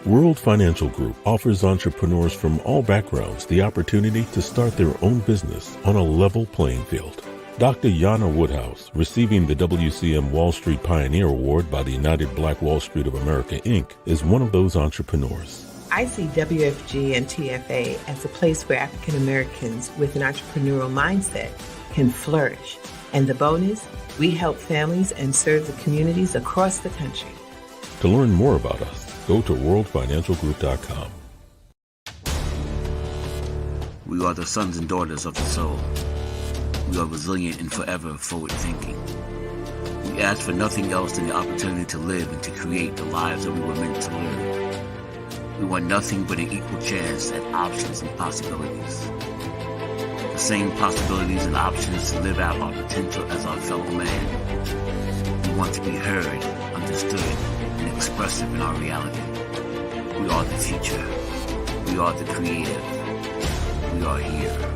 World Financial Group offers entrepreneurs from all backgrounds the opportunity to start their own business on a level playing field. Dr. Yana Woodhouse, receiving the WCM Wall Street Pioneer Award by the United Black Wall Street of America, Inc., is one of those entrepreneurs. I see WFG and TFA as a place where African Americans with an entrepreneurial mindset can flourish. And the bonus, we help families and serve the communities across the country. To learn more about us, go to worldfinancialgroup.com. We are the sons and daughters of the soul. We are resilient and forever forward-thinking. We ask for nothing else than the opportunity to live and to create the lives that we were meant to live. We want nothing but an equal chance at options and possibilities. The same possibilities and options to live out our potential as our fellow man. We want to be heard, understood, and expressive in our reality. We are the future. We are the creative. We are here.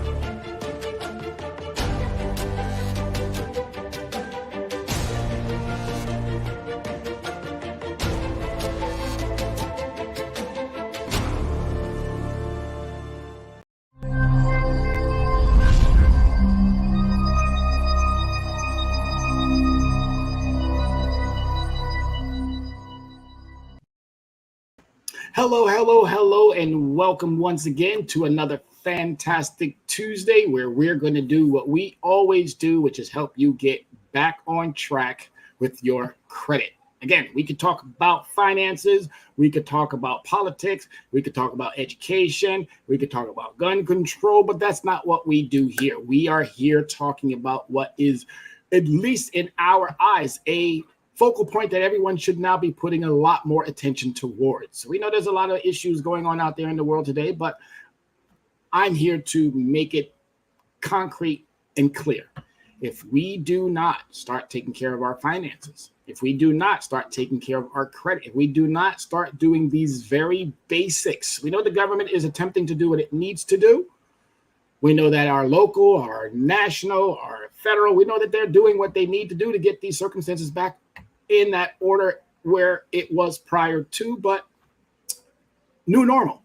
Hello, and welcome once again to another fantastic Tuesday where we're going to do what we always do, which is help you get back on track with your credit. Again, we could talk about finances, we could talk about politics, we could talk about education, we could talk about gun control, but that's not what we do here. We are here talking about what is, at least in our eyes, a focal point that everyone should now be putting a lot more attention towards. We know there's a lot of issues going on out there in the world today, but I'm here to make it concrete and clear. If we do not start taking care of our finances, if we do not start taking care of our credit, if we do not start doing these very basics, we know the government is attempting to do what it needs to do. We know that our local, our national, our federal, we know that they're doing what they need to do to get these circumstances back in that order where it was prior to, but new normal.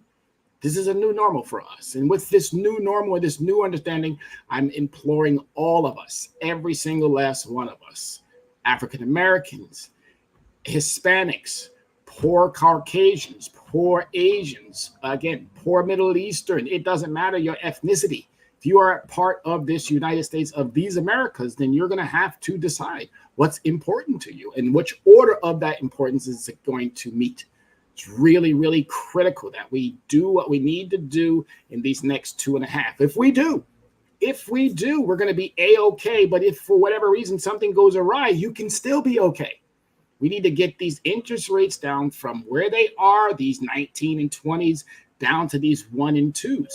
This is a new normal for us. And with this new normal, this new understanding, I'm imploring all of us, every single last one of us, African Americans, Hispanics, poor Caucasians, poor Asians, again, poor Middle Eastern, it doesn't matter your ethnicity. If you are a part of this United States of these Americas, then you're going to have to decide what's important to you and which order of that importance is it going to meet. It's really, really critical that we do what we need to do in these next 2.5. If we do, we're going to be A-okay. But if for whatever reason something goes awry, you can still be okay. We need to get these interest rates down from where they are, these 19 and 20s, down to these 1 and 2s.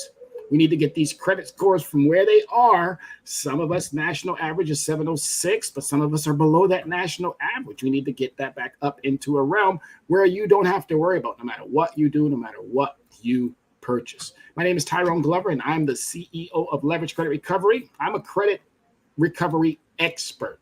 We need to get these credit scores from where they are. Some of us, national average is 706, but some of us are below that national average. We need to get that back up into a realm where you don't have to worry about no matter what you do, no matter what you purchase. My name is Tyrone Glover, and I'm the CEO of Leverage Credit Recovery. I'm a credit recovery expert.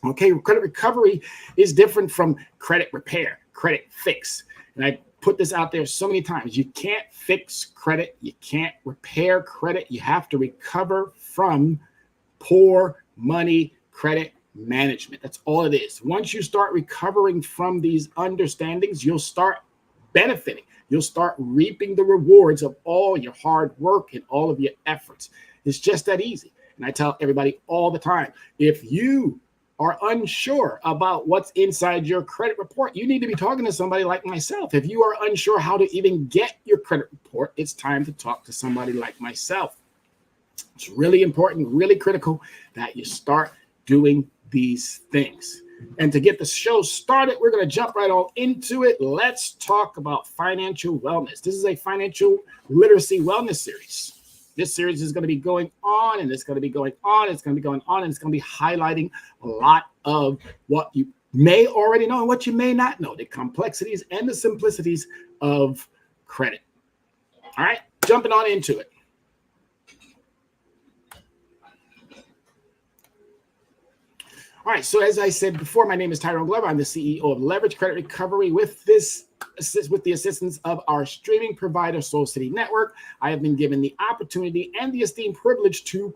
Okay, credit recovery is different from credit repair, credit fix. And I put this out there so many times. You can't fix credit. You can't repair credit. You have to recover from poor money credit management. That's all it is. Once you start recovering from these understandings, you'll start benefiting. You'll start reaping the rewards of all your hard work and all of your efforts. It's just that easy. And I tell everybody all the time, if you are unsure about what's inside your credit report, you need to be talking to somebody like myself. If you are unsure how to even get your credit report, it's time to talk to somebody like myself. It's really important, really critical that you start doing these things. And to get the show started, we're going to jump right on into it. Let's talk about financial wellness. This is a financial literacy wellness series. This series is going to be going on, and it's going to be going on, it's going to be going on, and it's going to be highlighting a lot of what you may already know and what you may not know, the complexities and the simplicities of credit. All right, jumping on into it. All right, so as I said before, my name is Tyrone Glover. I'm the CEO of Leverage Credit Recovery. With this with the assistance of our streaming provider, Soul City Network, I have been given the opportunity and the esteemed privilege to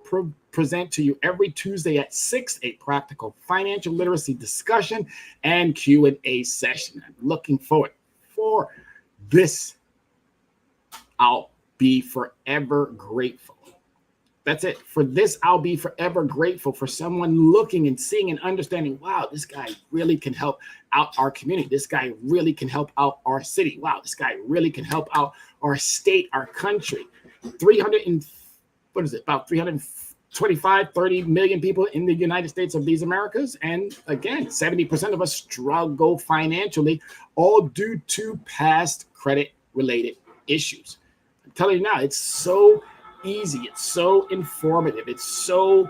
present to you every Tuesday at 6 a practical financial literacy discussion and Q&A session. I'm looking forward for this. I'll be forever grateful. That's it. For this, I'll be forever grateful for someone looking and seeing and understanding, wow, this guy really can help out our community. This guy really can help out our city. Wow, this guy really can help out our state, our country. About 325, 30 million people in the United States of these Americas. And again, 70% of us struggle financially, all due to past credit-related issues. I'm telling you now, it's so easy, it's so informative, it's so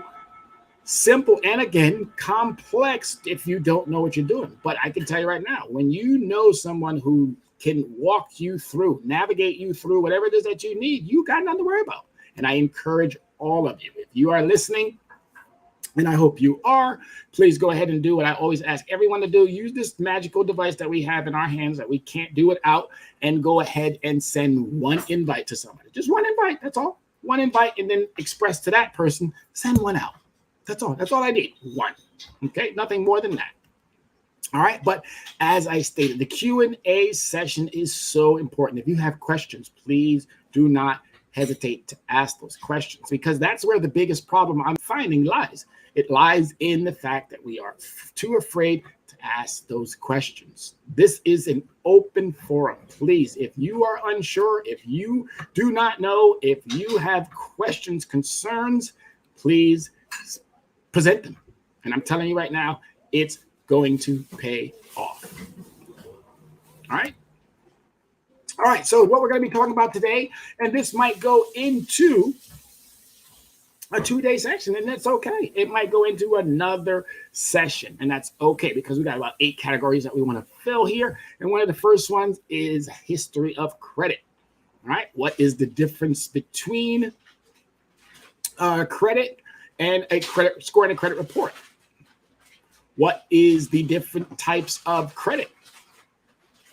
simple, and again, complex if you don't know what you're doing. But I can tell you right now, when you know someone who can walk you through, navigate you through whatever it is that you need, you got nothing to worry about. And I encourage all of you, if you are listening, and I hope you are, please go ahead and do what I always ask everyone to do. Use this magical device that we have in our hands that we can't do without, and go ahead and send one invite to somebody. Just one invite, that's all. One invite, and then express to that person, send one out. That's all. That's all I need. One. Okay, nothing more than that. All right, but as I stated, the Q&A session is so important. If you have questions, please do not hesitate to ask those questions, because that's where the biggest problem I'm finding lies. It lies in the fact that we are too afraid to ask those questions. This is an open forum. Please, if you are unsure, if you do not know, if you have questions, concerns, please present them. And I'm telling you right now, it's going to pay off. All right. All right. So what we're going to be talking about today, and this might go into a 2-day session, and that's okay. It might go into another session, and that's okay, because we got about 8 categories that we want to fill here. And one of the first ones is history of credit. All right. What is the difference between credit and a credit score and a credit report? What is the different types of credit?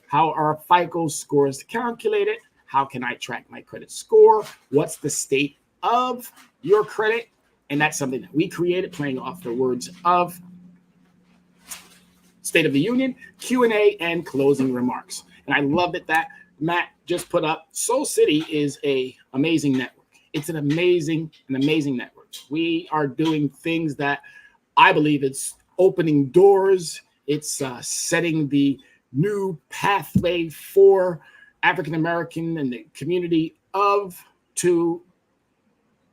How are FICO scores calculated? How can I track my credit score? What's the state of your credit? And that's something that we created, playing off the words of State of the Union, Q&A, and closing remarks. And I love that Matt just put up. Soul City is an amazing network. It's an amazing network. We are doing things that I believe it's opening doors. It's setting the new pathway for African American and the community to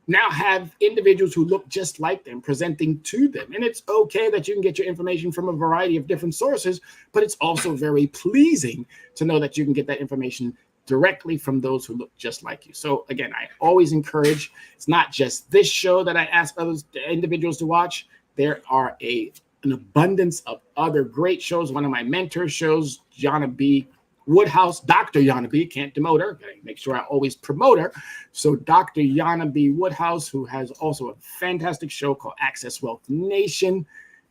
now have individuals who look just like them presenting to them. And it's okay that you can get your information from a variety of different sources, but it's also very pleasing to know that you can get that information directly from those who look just like you. So again, I always encourage, it's not just this show that I ask others individuals to watch. There are an abundance of other great shows. One of my mentors shows, Yana B. Woodhouse, Dr. Yana B. Can't demote her. Gotta make sure I always promote her. So Dr. Yana B. Woodhouse, who has also a fantastic show called Access Wealth Nation.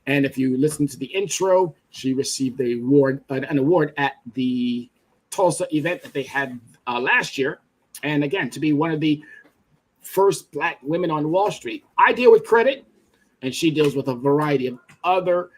And if you listen to the intro, she received an award at the Tulsa event that they had last year. And again, to be one of the first Black women on Wall Street. I deal with credit, and she deals with a variety of other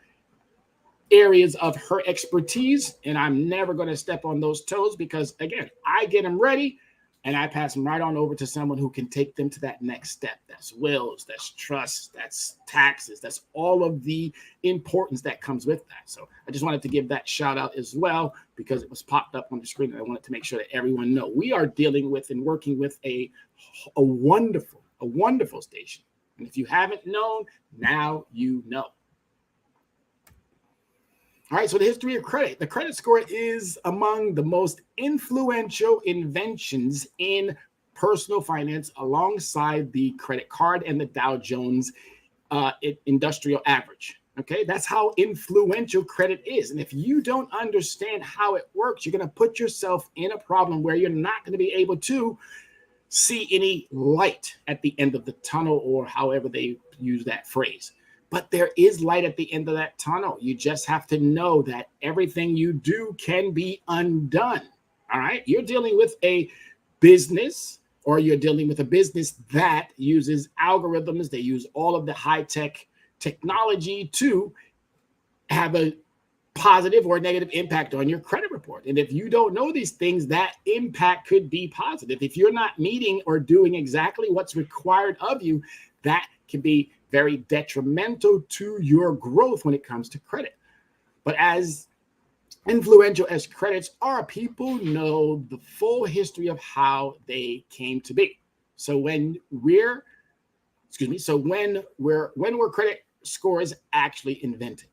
areas of her expertise, and I'm never going to step on those toes, because again, I get them ready and I pass them right on over to someone who can take them to that next step. That's wills, that's trusts, that's taxes, that's all of the importance that comes with that. So I just wanted to give that shout out as well, because it was popped up on the screen, and I wanted to make sure that everyone know we are dealing with and working with a wonderful station. And if you haven't known, now you know. All right, so the history of credit. The credit score is among the most influential inventions in personal finance, alongside the credit card and the Dow Jones Industrial Average. Okay, that's how influential credit is. And if you don't understand how it works, you're going to put yourself in a problem where you're not going to be able to see any light at the end of the tunnel, or however they use that phrase. But there is light at the end of that tunnel. You just have to know that everything you do can be undone. All right. You're dealing with a business, or you're dealing with a business that uses algorithms. They use all of the high-tech technology to have a positive or negative impact on your credit report. And if you don't know these things, that impact could be positive. If you're not meeting or doing exactly what's required of you, that can be very detrimental to your growth when it comes to credit. But as influential as credits are, people know the full history of how they came to be. So when were credit scores actually invented?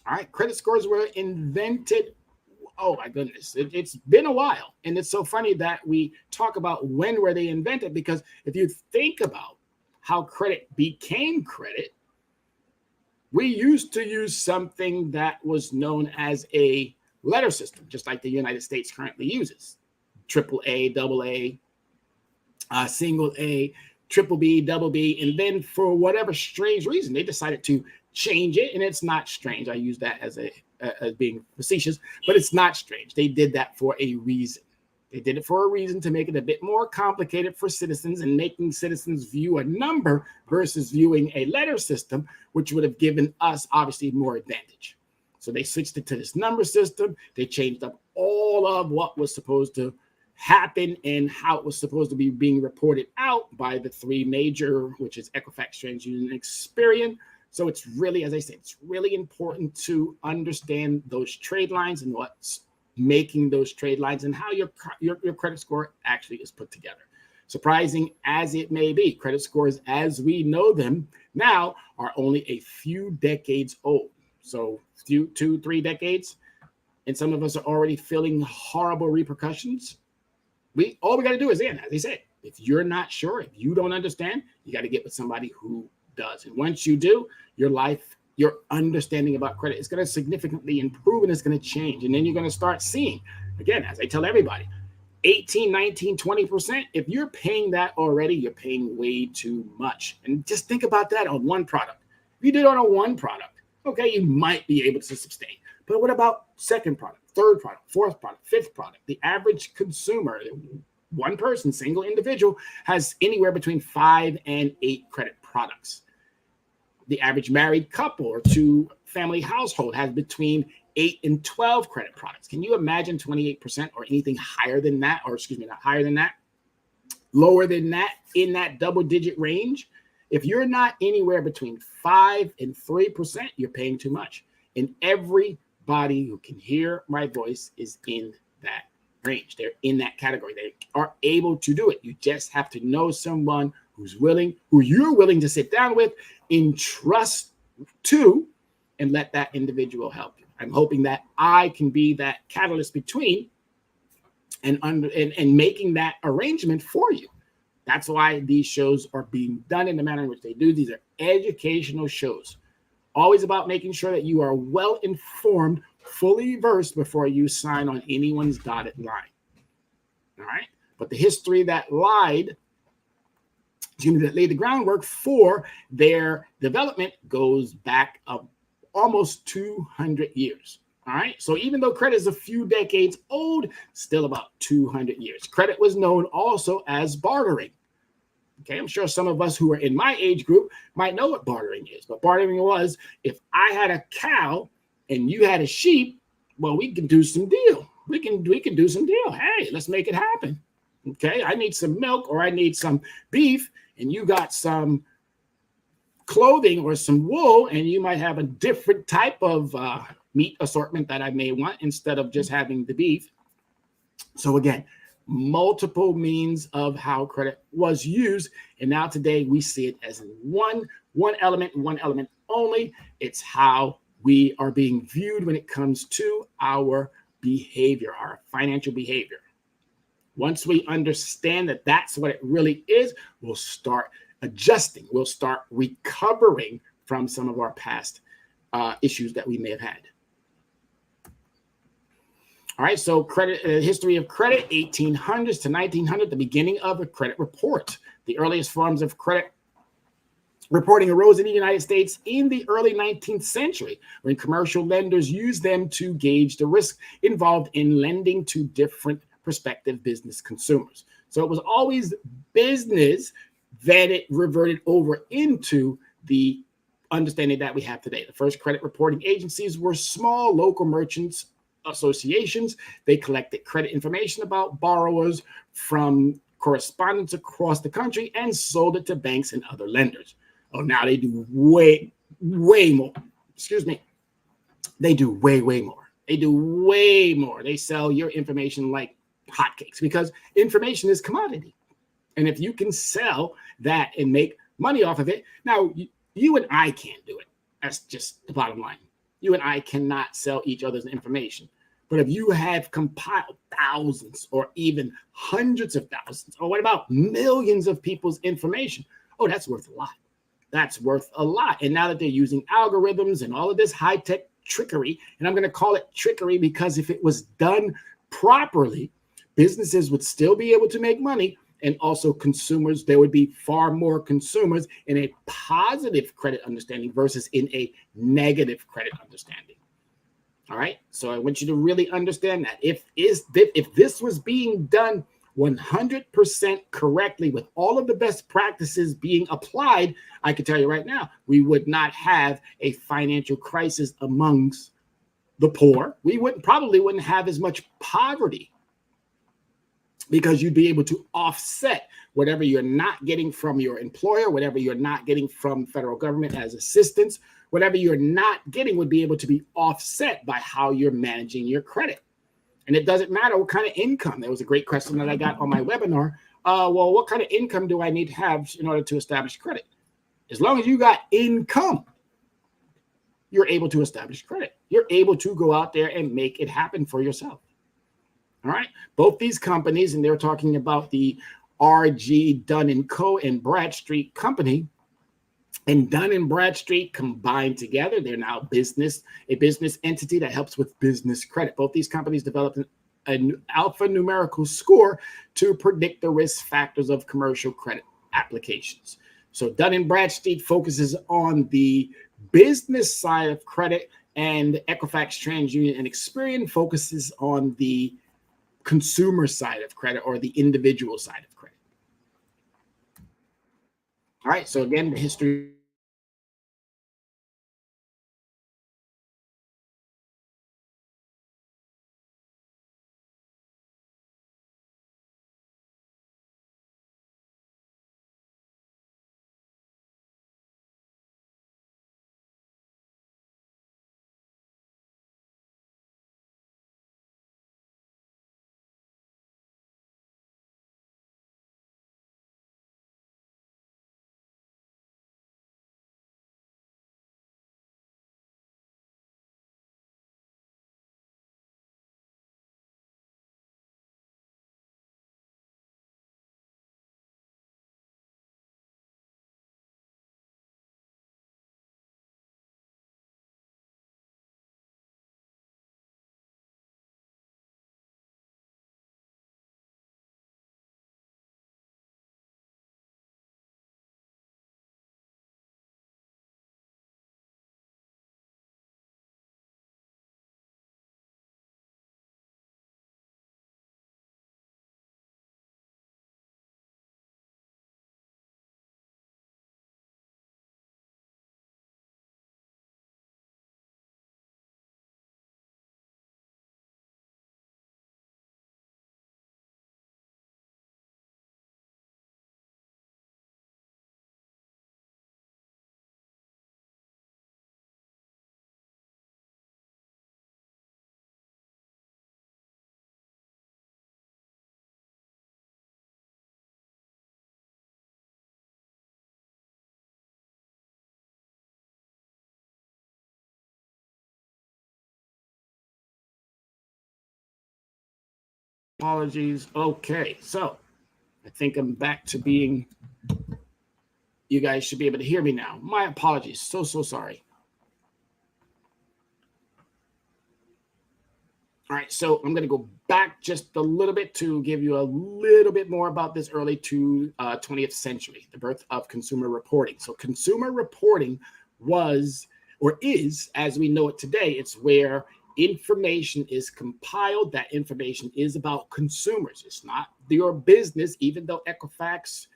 All right, credit scores were invented. Oh my goodness, it's been a while. And it's so funny that we talk about when were they invented, because if you think about how credit became credit, we used to use something that was known as a letter system, just like the United States currently uses. Triple A, double A, single A, triple B, double B. And then for whatever strange reason, they decided to change it. And it's not strange. I use that as being facetious, but it's not strange. They did that for a reason. They did it for a reason to make it a bit more complicated for citizens, and making citizens view a number versus viewing a letter system, which would have given us obviously more advantage. So they switched it to this number system. They changed up all of what was supposed to happen and how it was supposed to be being reported out by the three major, which is Equifax, TransUnion, and Experian. So it's really, as I said, it's really important to understand those trade lines and what's making those trade lines and how your credit score actually is put together. Surprising as it may be, credit scores as we know them now are only a few decades old. So 2-3 decades, and some of us are already feeling horrible repercussions. All we got to do is, as I said, if you're not sure, if you don't understand, you got to get with somebody who does. And once you do, your understanding about credit is going to significantly improve, and it's going to change. And then you're going to start seeing, again, as I tell everybody, 18, 19, 20%. If you're paying that already, you're paying way too much. And just think about that on one product. If you did on one product, okay, you might be able to sustain. But what about second product, third product, fourth product, fifth product? The average consumer, one person, single individual, has anywhere between 5 and 8 credit products. The average married couple or two-family household has between 8 and 12 credit products. Can you imagine 28% or anything higher than that? Or excuse me, not higher than that, lower than that, in that double-digit range? If you're not anywhere between 5 and 3%, you're paying too much. And everybody who can hear my voice is in that range. They're in that category. They are able to do it. You just have to know someone who you're willing to sit down with, entrust to, and let that individual help you. I'm hoping that I can be that catalyst between and making that arrangement for you. That's why these shows are being done in the manner in which they do. These are educational shows, always about making sure that you are well informed, fully versed before you sign on anyone's dotted line. All right. But the history that laid the groundwork for their development goes back almost 200 years. All right. So even though credit is a few decades old, still about 200 years. Credit was known also as bartering. Okay. I'm sure some of us who are in my age group might know what bartering is. But bartering was, if I had a cow and you had a sheep, well, we can do some deal. We can do some deal. Hey, let's make it happen. Okay. I need some milk, or I need some beef, and you got some clothing or some wool, and you might have a different type of meat assortment that I may want instead of just having the beef. So again, multiple means of how credit was used. And now today we see it as one element only. It's how we are being viewed when it comes to our behavior, our financial behavior. Once we understand that that's what it really is, we'll start adjusting. We'll start recovering from some of our past issues that we may have had. All right, so credit history of credit, 1800s to 1900, the beginning of a credit report. The earliest forms of credit Reporting arose in the United States in the early 19th century when commercial lenders used them to gauge the risk involved in lending to different prospective business consumers. So it was always business that it reverted over into the understanding that we have today. The first credit reporting agencies were small local merchants associations. They collected credit information about borrowers from correspondents across the country and sold it to banks and other lenders. Oh, now they do way more. Excuse me. They do way more. They do way more. They sell your information like hotcakes because information is commodity. And if you can sell that and make money off of it, now you and I can't do it. That's just the bottom line. You and I cannot sell each other's information. But if you have compiled thousands or even hundreds of thousands, or what about millions of people's information? Oh, that's worth a lot. That's worth a lot. And now that they're using algorithms and all of this high-tech trickery, and I'm going to call it trickery because if it was done properly, businesses would still be able to make money, and also consumers, there would be far more consumers in a positive credit understanding versus in a negative credit understanding. All right. So I want you to really understand that if this was being done 100% correctly with all of the best practices being applied, I can tell you right now, we would not have a financial crisis amongst the poor. We probably wouldn't have as much poverty because you'd be able to offset whatever you're not getting from your employer, whatever you're not getting from federal government as assistance, whatever you're not getting would be able to be offset by how you're managing your credit. And it doesn't matter what kind of income. There was a great question that I got on my webinar. Well, what kind of income do I need to have in order to establish credit? As long as you got income, you're able to establish credit. You're able to go out there and make it happen for yourself. All right. Both these companies, and they're talking about the RG Dun & Co. and Bradstreet Company, and Dun & Bradstreet combined together. They're now a business entity that helps with business credit. Both these companies developed an alphanumerical score to predict the risk factors of commercial credit applications. So Dun & Bradstreet focuses on the business side of credit, and Equifax, TransUnion, and Experian focuses on the consumer side of credit or the individual side of credit. All right. So again, the history. Apologies. Okay, so I think I'm back to being, you guys should be able to hear me now. My apologies. So sorry. All right, so I'm going to go back just a little bit to give you a little bit more about this early 20th century, the birth of consumer reporting. So consumer reporting was, or is, as we know it today, it's where information is compiled. That information is about consumers. It's not your business, even though Equifax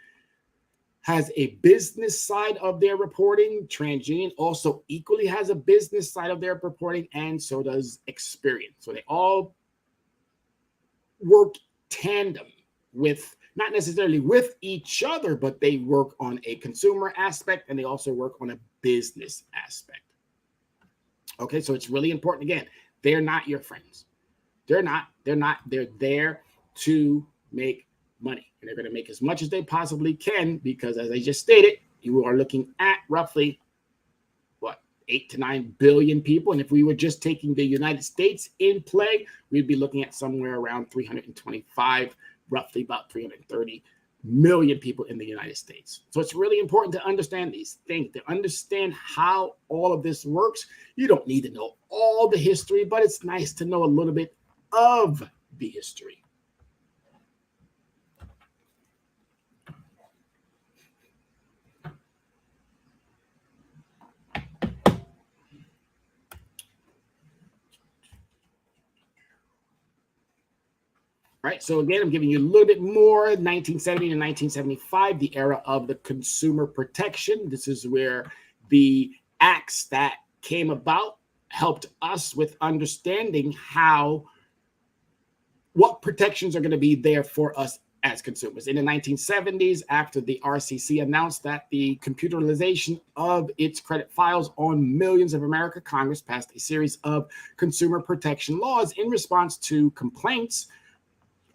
has a business side of their reporting. TransUnion also equally has a business side of their reporting, and so does Experian. So they all work tandem with, not necessarily with each other, but they work on a consumer aspect and they also work on a business aspect. Okay, so it's really important. Again, they're not your friends. They're there to make money, and they're going to make as much as they possibly can, because as I just stated, you are looking at roughly 8 to 9 billion people, and if we were just taking the United States in play, we'd be looking at somewhere around 325, roughly about 330 million people in the United States. So it's really important to understand these things, to understand how all of this works. You don't need to know all the history, but it's nice to know a little bit of the history. Right. So again, I'm giving you a little bit more. 1970 to 1975, the era of the consumer protection. This is where the acts that came about helped us with understanding what protections are going to be there for us as consumers. In the 1970s, after the RCC announced that the computerization of its credit files on millions of America, Congress passed a series of consumer protection laws in response to complaints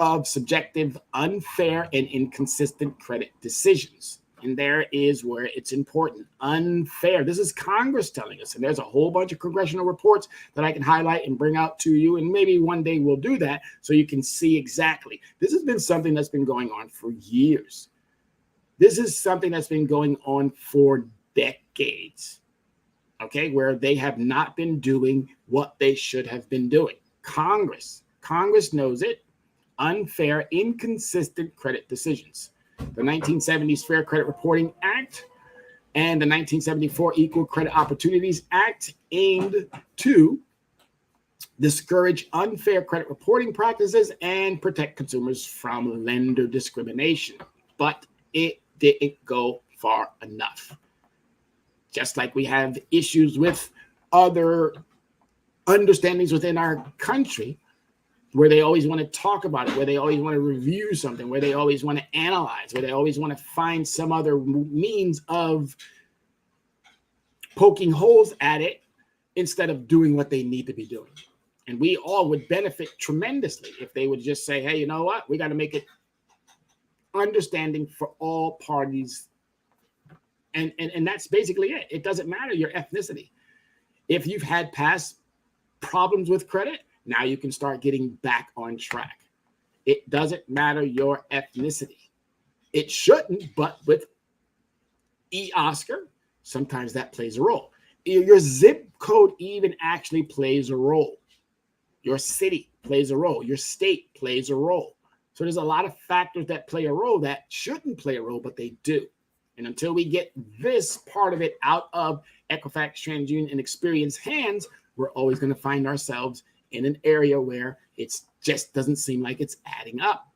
of subjective, unfair, and inconsistent credit decisions. And there is where it's important. Unfair. This is Congress telling us. And there's a whole bunch of congressional reports that I can highlight and bring out to you. And maybe one day we'll do that so you can see exactly. This has been something that's been going on for years. This is something that's been going on for decades. Okay, where they have not been doing what they should have been doing. Congress knows it. Unfair, inconsistent credit decisions. The 1970s Fair Credit Reporting Act and the 1974 Equal Credit Opportunities Act aimed to discourage unfair credit reporting practices and protect consumers from lender discrimination. But it didn't go far enough. Just like we have issues with other understandings within our country, where they always want to talk about it, where they always want to review something, where they always want to analyze, where they always want to find some other means of poking holes at it instead of doing what they need to be doing. And we all would benefit tremendously if they would just say, hey, you know what? We got to make it understanding for all parties. And that's basically it. It doesn't matter your ethnicity. If you've had past problems with credit, now you can start getting back on track. It doesn't matter your ethnicity. It shouldn't, but with Oscar, sometimes that plays a role. Your zip code even actually plays a role. Your city plays a role. Your state plays a role. So there's a lot of factors that play a role that shouldn't play a role, but they do. And until we get this part of it out of Equifax, TransUnion, and Experian's hands, we're always going to find ourselves in an area where it just doesn't seem like it's adding up.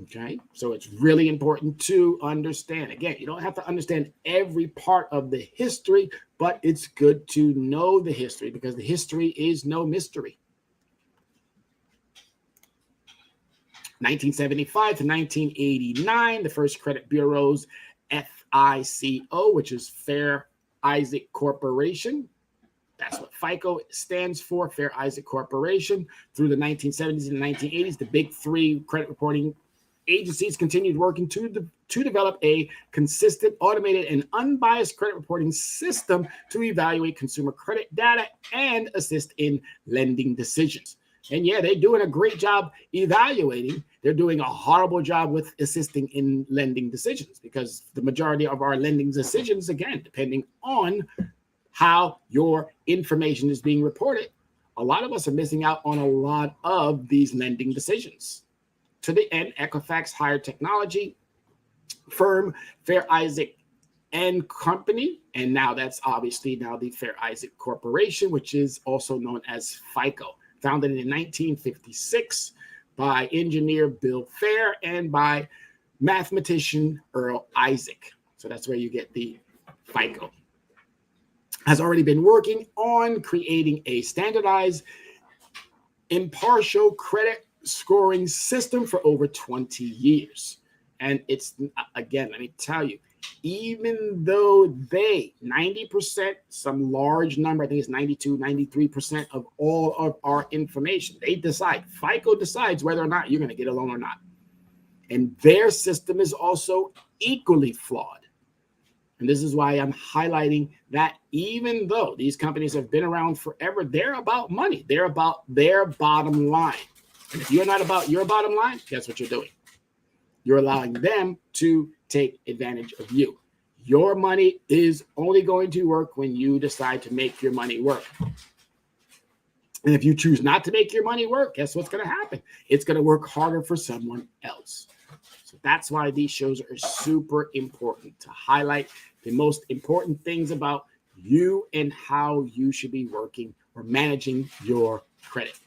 Okay, so it's really important to understand. Again, you don't have to understand every part of the history, but it's good to know the history because the history is no mystery. 1975 to 1989, the first credit bureau's FICO, which is Fair Isaac Corporation. That's what Fico stands for, Fair Isaac Corporation. Through the 1970s and 1980s, the big three credit reporting agencies continued working to develop a consistent, automated, and unbiased credit reporting system to evaluate consumer credit data and assist in lending decisions. And yeah, they're doing a great job evaluating. They're doing a horrible job with assisting in lending decisions because the majority of our lending decisions, again, depending on how your information is being reported, a lot of us are missing out on a lot of these lending decisions. To the end, Equifax hired technology firm Fair Isaac and Company, and now that's obviously now the Fair Isaac Corporation, which is also known as Fico, founded in 1956 by engineer Bill Fair and by mathematician Earl Isaac. So that's where you get the Fico. Has already been working on creating a standardized, impartial credit scoring system for over 20 years. And it's, again, let me tell you, even though 90%, some large number, I think it's 92, 93% of all of our information, they decide, FICO decides whether or not you're going to get a loan or not. And their system is also equally flawed. And this is why I'm highlighting that even though these companies have been around forever, they're about money. They're about their bottom line. And if you're not about your bottom line, guess what you're doing? You're allowing them to take advantage of you. Your money is only going to work when you decide to make your money work. And if you choose not to make your money work, guess what's going to happen? It's going to work harder for someone else. So that's why these shows are super important, to highlight the most important things about you and how you should be working or managing your credit.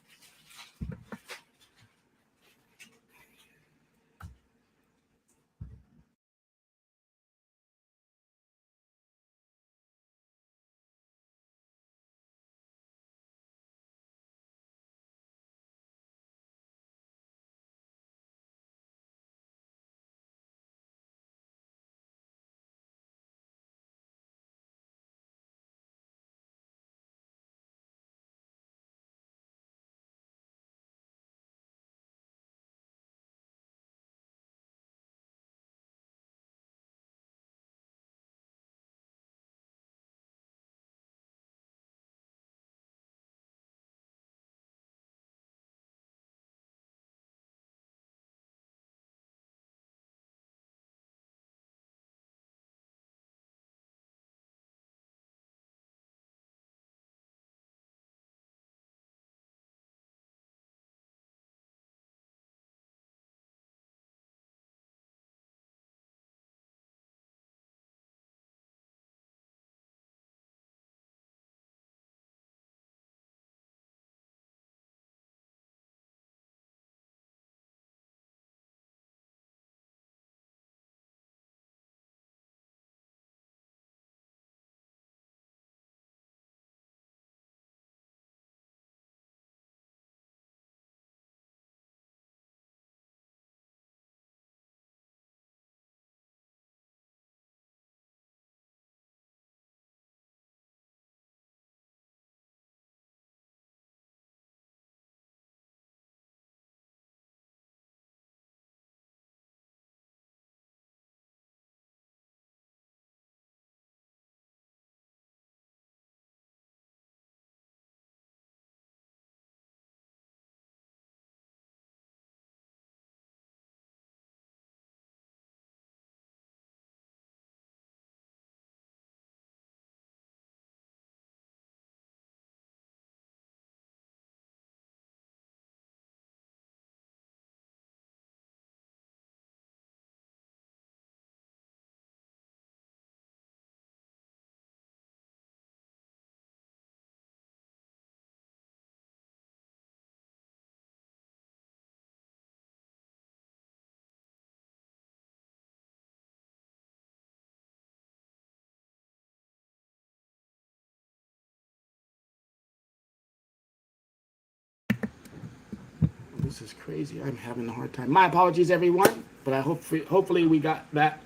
This is crazy. I'm having a hard time. My apologies, everyone, but I hopefully we got that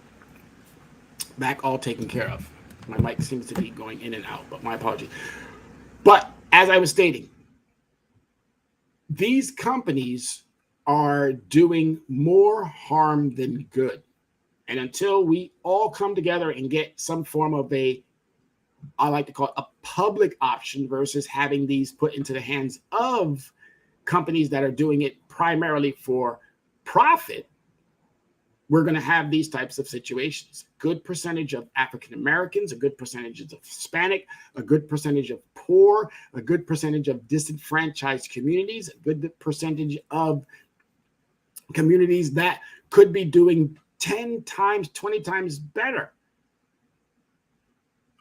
back all taken care of. My mic seems to be going in and out, but my apologies. But as I was stating, these companies are doing more harm than good. And until we all come together and get some form of I like to call it a public option versus having these put into the hands of companies that are doing it primarily for profit, we're going to have these types of situations. A good percentage of African Americans, a good percentage of Hispanic, a good percentage of poor, a good percentage of disenfranchised communities, a good percentage of communities that could be doing 10 times, 20 times better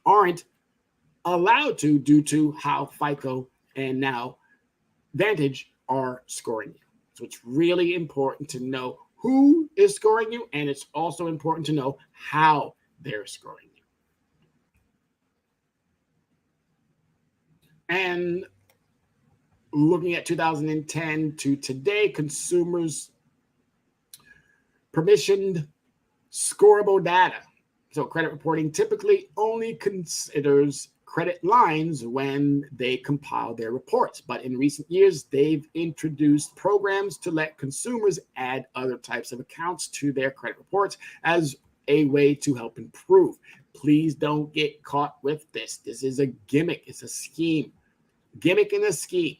aren't allowed to due to how FICO and now Vantage are scoring you. So it's really important to know who is scoring you, and it's also important to know how they're scoring you. And looking at 2010 to today, consumers' permissioned scorable data. So credit reporting typically only considers credit lines when they compile their reports. But in recent years, they've introduced programs to let consumers add other types of accounts to their credit reports as a way to help improve. Please don't get caught with this. This is a gimmick. It's a scheme. Gimmick and a scheme.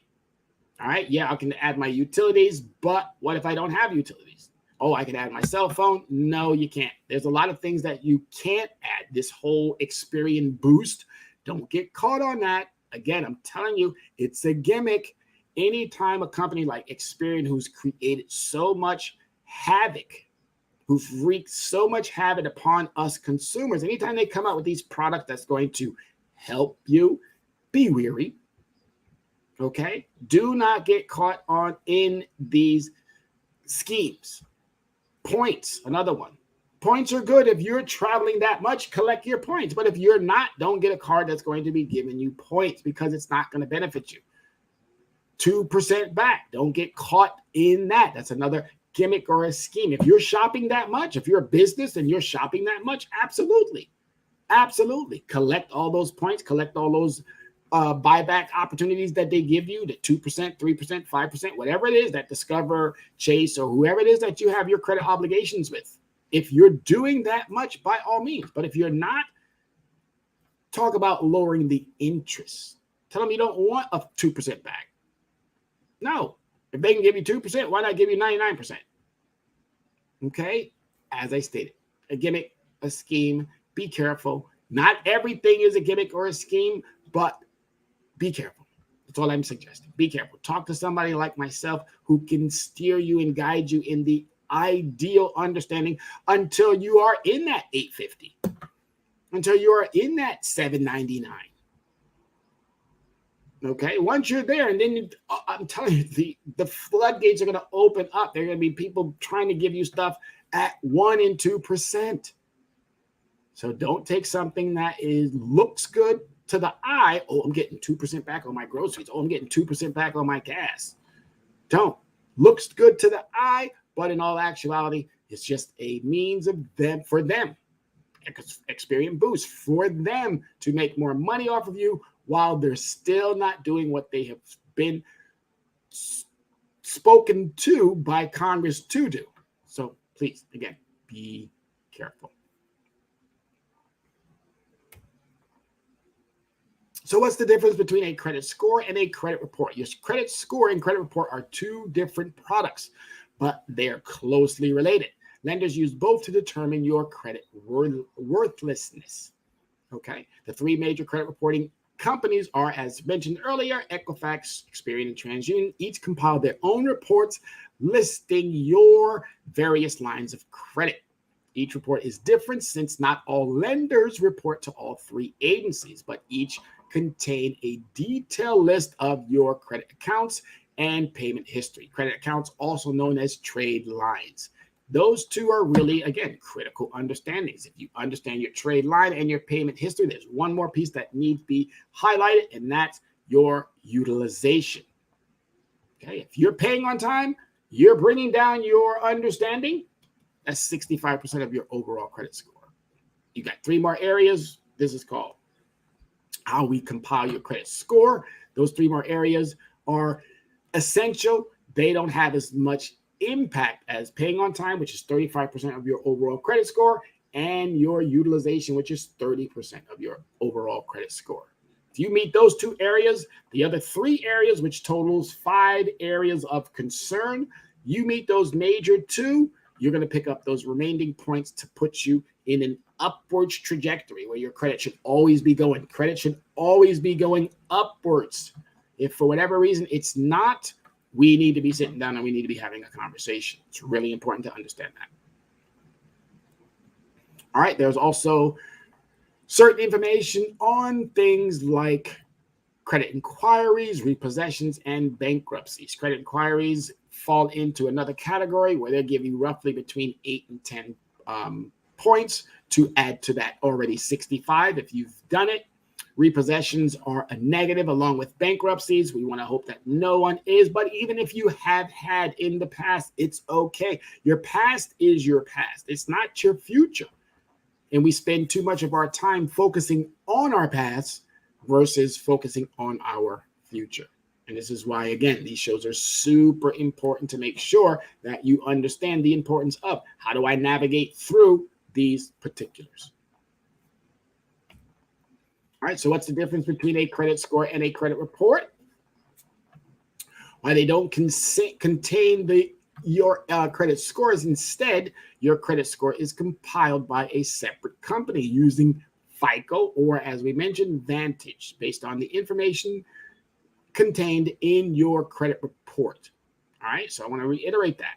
All right. Yeah, I can add my utilities, but what if I don't have utilities? Oh, I can add my cell phone. No, you can't. There's a lot of things that you can't add. This whole Experian boost. Don't get caught on that. Again, I'm telling you, it's a gimmick. Anytime a company like Experian, who's created so much havoc, who've wreaked so much havoc upon us consumers, anytime they come out with these products that's going to help you, be wary. Okay? Do not get caught on in these schemes. Points, another one. Points are good. If you're traveling that much, collect your points. But if you're not, don't get a card that's going to be giving you points because it's not going to benefit you. 2% back. Don't get caught in that. That's another gimmick or a scheme. If you're shopping that much, if you're a business and you're shopping that much, absolutely. Absolutely. Collect all those points. Collect all those buyback opportunities that they give you, the 2%, 3%, 5%, whatever it is that Discover, Chase, or whoever it is that you have your credit obligations with. If you're doing that much, by all means. But if you're not, talk about lowering the interest. Tell them you don't want a 2% back. No. If they can give you 2%, why not give you 99%? Okay? As I stated, a gimmick, a scheme, be careful. Not everything is a gimmick or a scheme, but be careful. That's all I'm suggesting. Be careful. Talk to somebody like myself who can steer you and guide you in the ideal understanding until you are in that 850, until you are in that 799. Okay, once you're there, and then I'm telling you, the floodgates are going to open up. There are going to be people trying to give you stuff at 1% and 2%. So don't take something that looks good to the eye. Oh, I'm getting 2% back on my groceries. Oh, I'm getting 2% back on my gas. Don't. Looks good to the eye, but in all actuality, it's just a means of them for them. Experian boost for them to make more money off of you while they're still not doing what they have been spoken to by Congress to do. So please, again, be careful. So what's the difference between a credit score and a credit report? Your credit score and credit report are two different products, but they're closely related. Lenders use both to determine your credit worthlessness. Okay. The three major credit reporting companies are, as mentioned earlier, Equifax, Experian, and TransUnion. Each compile their own reports listing your various lines of credit. Each report is different since not all lenders report to all three agencies, but each contain a detailed list of your credit accounts and payment history. Credit accounts, also known as trade lines. Those two are really, again, critical understandings. If you understand your trade line and your payment history, there's one more piece that needs to be highlighted, and that's your utilization. Okay, if you're paying on time, you're bringing down your understanding, that's 65% of your overall credit score. You got three more areas. This is called how we compile your credit score. Those three more areas are essential. They don't have as much impact as paying on time, which is 35% of your overall credit score, and your utilization, which is 30% of your overall credit score. If you meet those two areas, the other three areas, which totals 5 areas of concern, you meet those major two, you're going to pick up those remaining points to put you in an upwards trajectory where your credit should always be going. Credit should always be going upwards. If for whatever reason it's not, we need to be sitting down and we need to be having a conversation. It's really important to understand that. All right, there's also certain information on things like credit inquiries, repossessions, and bankruptcies. Credit inquiries fall into another category where they'll give you roughly between 8 and 10 points to add to that already 65 if you've done it. Repossessions are a negative along with bankruptcies. We want to hope that no one is, but even if you have had in the past, it's okay. Your past is your past. It's not your future. And we spend too much of our time focusing on our past versus focusing on our future. And this is why, again, these shows are super important to make sure that you understand the importance of how do I navigate through these particulars. All right, so what's the difference between a credit score and a credit report? Why they don't contain your credit scores. Instead, your credit score is compiled by a separate company using Fico, or as we mentioned, Vantage, based on the information contained in your credit report. All right, so I want to reiterate that.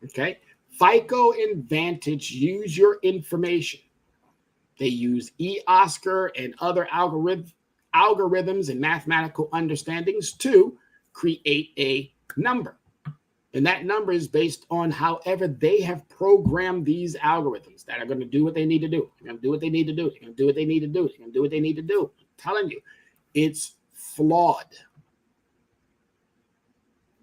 Okay, Fico and Vantage use your information. They use eOscar and other algorithms and mathematical understandings to create a number. And that number is based on however they have programmed these algorithms that are going to do what they need to do. They're going to do what they need to do. They're going to do what they need to do. They're going to do what they need to do. I'm telling you, it's flawed.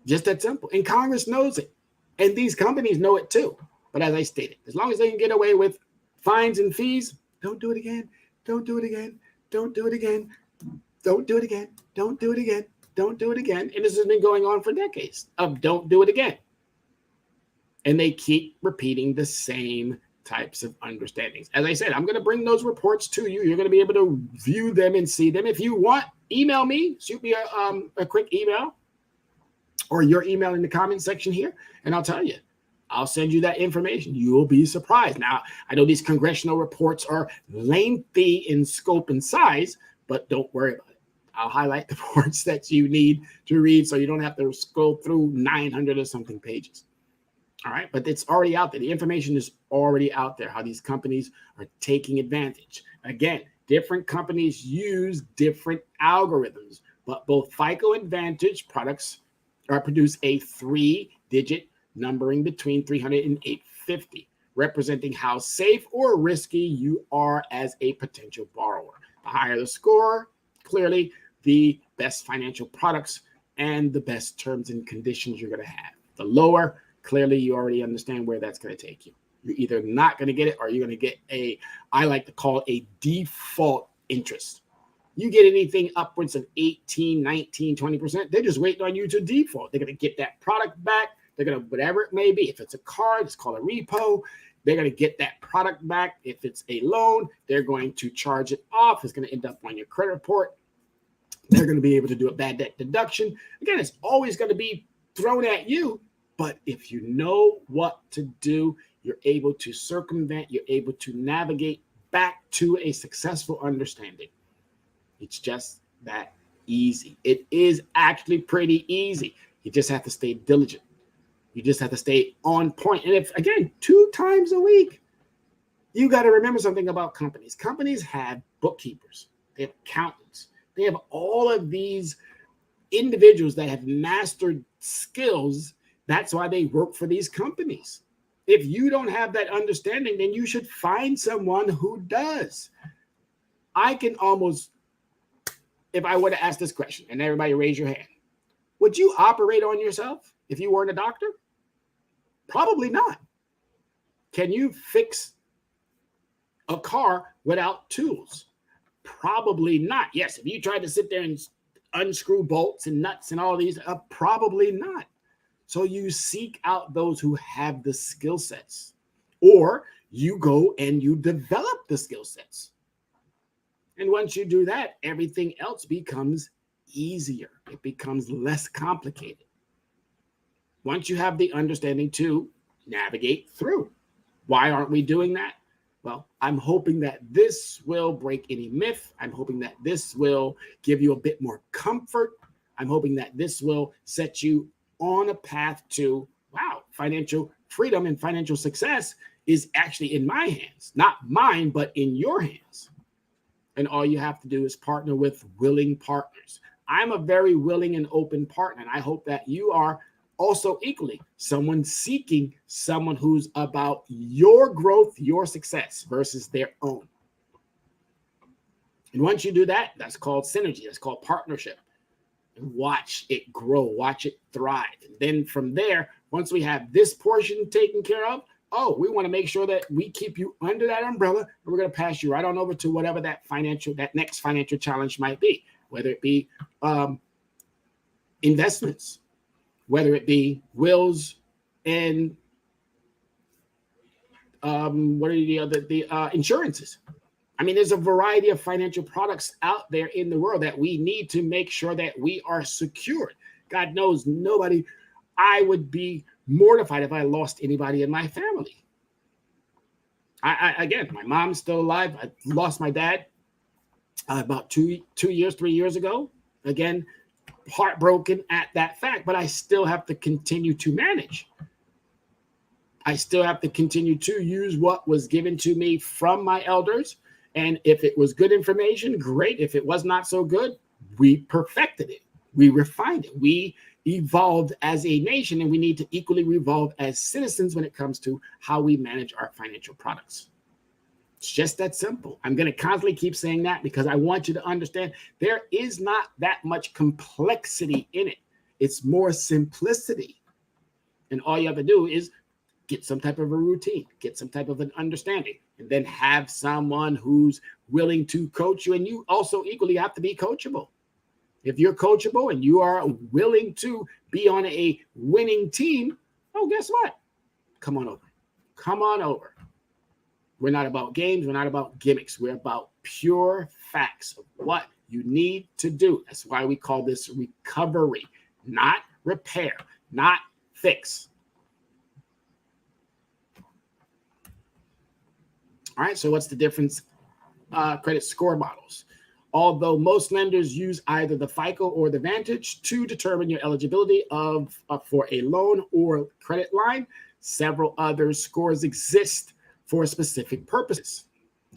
Just that simple. And Congress knows it. And these companies know it too. But as I stated, as long as they can get away with fines and fees, don't do it again. Don't do it again. Don't do it again. Don't do it again. Don't do it again. Don't do it again. And this has been going on for decades of don't do it again. And they keep repeating the same types of understandings. As I said, I'm going to bring those reports to you. You're going to be able to view them and see them. If you want, email me. Shoot me a quick email or your email in the comment section here. And I'll tell you. I'll send you that information. You will be surprised. Now, I know these congressional reports are lengthy in scope and size, but don't worry about it. I'll highlight the parts that you need to read so you don't have to scroll through 900 or something pages. All right, but it's already out there. The information is already out there, how these companies are taking advantage. Again, different companies use different algorithms, but both Fico and Vantage products produce a 3-digit numbering between 300 and 850, representing how safe or risky you are as a potential borrower. The higher the score, clearly the best financial products and the best terms and conditions you're going to have. The lower, clearly you already understand where that's going to take you. You're either not going to get it or you're going to get I like to call a default interest. You get anything upwards of 18, 19, 20%, they're just waiting on you to default. They're going to get that product back. They're going to, whatever it may be, if it's a card, it's called a repo. They're going to get that product back. If it's a loan, they're going to charge it off. It's going to end up on your credit report. They're going to be able to do a bad debt deduction. Again, it's always going to be thrown at you. But if you know what to do, you're able to circumvent, you're able to navigate back to a successful understanding. It's just that easy. It is actually pretty easy. You just have to stay diligent. You just have to stay on point. And if, again, 2 times a week, you got to remember something about companies. Companies have bookkeepers. They have accountants. They have all of these individuals that have mastered skills. That's why they work for these companies. If you don't have that understanding, then you should find someone who does. I can almost, if I were to ask this question, and everybody raise your hand, would you operate on yourself if you weren't a doctor? Probably not. Can you fix a car without tools? Probably not. Yes, if you tried to sit there and unscrew bolts and nuts and all these, probably not. So you seek out those who have the skill sets, or you go and you develop the skill sets. And once you do that, everything else becomes easier. It becomes less complicated. Once you have the understanding too, navigate through. Why aren't we doing that? Well, I'm hoping that this will break any myth. I'm hoping that this will give you a bit more comfort. I'm hoping that this will set you on a path to, wow, financial freedom and financial success is actually in my hands, not mine, but in your hands. And all you have to do is partner with willing partners. I'm a very willing and open partner, and I hope that you are also equally someone seeking someone who's about your growth, your success versus their own. And once you do that, that's called synergy. That's called partnership. And watch it grow, watch it thrive. And then from there, once we have this portion taken care of, we want to make sure that we keep you under that umbrella, and we're going to pass you right on over to whatever that next financial challenge might be, whether it be investments, whether it be wills and what are the other insurances. I mean, there's a variety of financial products out there in the world that we need to make sure that we are secured. God knows I would be mortified if I lost anybody in my family. Again, my mom's still alive. I lost my dad about 3 years ago. Again, heartbroken at that fact, but I still have to continue to manage. I still have to continue to use what was given to me from my elders. And if it was good information, great. If it was not so good, we perfected it. We refined it. We evolved as a nation, and we need to equally evolve as citizens when it comes to how we manage our financial products. It's just that simple. I'm going to constantly keep saying that because I want you to understand there is not that much complexity in it. It's more simplicity. And all you have to do is get some type of a routine, get some type of an understanding, and then have someone who's willing to coach you. And you also equally have to be coachable. If you're coachable and you are willing to be on a winning team, guess what? Come on over. Come on over. We're not about games. We're not about gimmicks. We're about pure facts of what you need to do. That's why we call this recovery, not repair, not fix. All right, so what's the difference? Credit score models. Although most lenders use either the Fico or the Vantage to determine your eligibility for a loan or credit line, several other scores exist for specific purposes.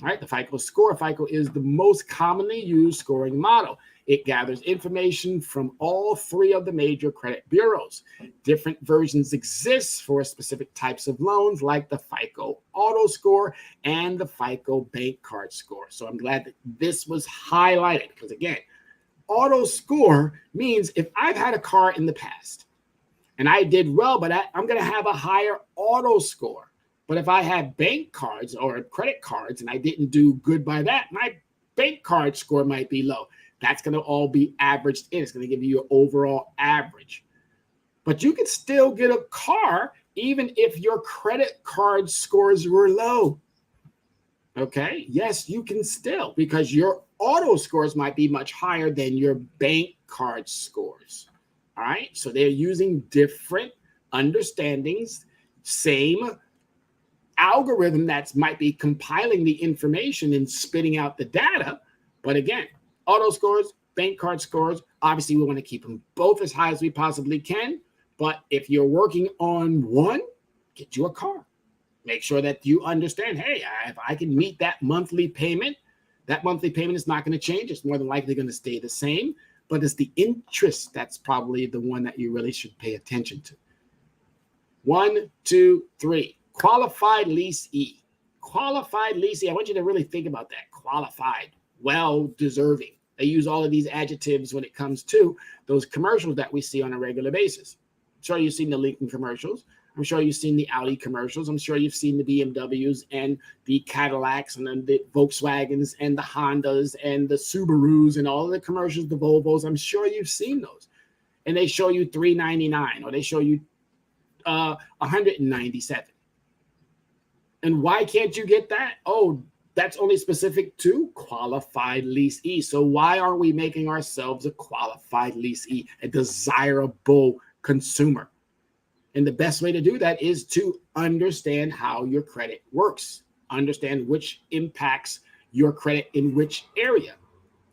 All right, the Fico score. Fico is the most commonly used scoring model. It gathers information from all 3 of the major credit bureaus. Different versions exist for specific types of loans, like the Fico Auto Score and the Fico Bank Card Score. So I'm glad that this was highlighted because, again, Auto Score means if I've had a car in the past and I did well, but I'm going to have a higher auto score. But if I have bank cards or credit cards and I didn't do good by that, my bank card score might be low. That's going to all be averaged in. It's going to give you your overall average. But you can still get a car even if your credit card scores were low. Okay? Yes, you can still, because your auto scores might be much higher than your bank card scores. All right? So they're using different understandings, same algorithm that might be compiling the information and spitting out the data. But again, auto scores, bank card scores, obviously we want to keep them both as high as we possibly can. But if you're working on one, get you a car. Make sure that you understand, hey, if I can meet that monthly payment is not going to change. It's more than likely going to stay the same. But it's the interest that's probably the one that you really should pay attention to. 1, 2, 3. Qualified leasee. Qualified leasee. I want you to really think about that. Qualified, well-deserving. They use all of these adjectives when it comes to those commercials that we see on a regular basis. I'm sure you've seen the Lincoln commercials. I'm sure you've seen the Audi commercials. I'm sure you've seen the BMWs and the Cadillacs and then the Volkswagens and the Hondas and the Subarus and all of the commercials, the Volvos. I'm sure you've seen those. And they show you $399 or they show you $197. And why can't you get that? Oh, that's only specific to qualified leasee. So why aren't we making ourselves a qualified leasee, a desirable consumer? And the best way to do that is to understand how your credit works, understand which impacts your credit in which area.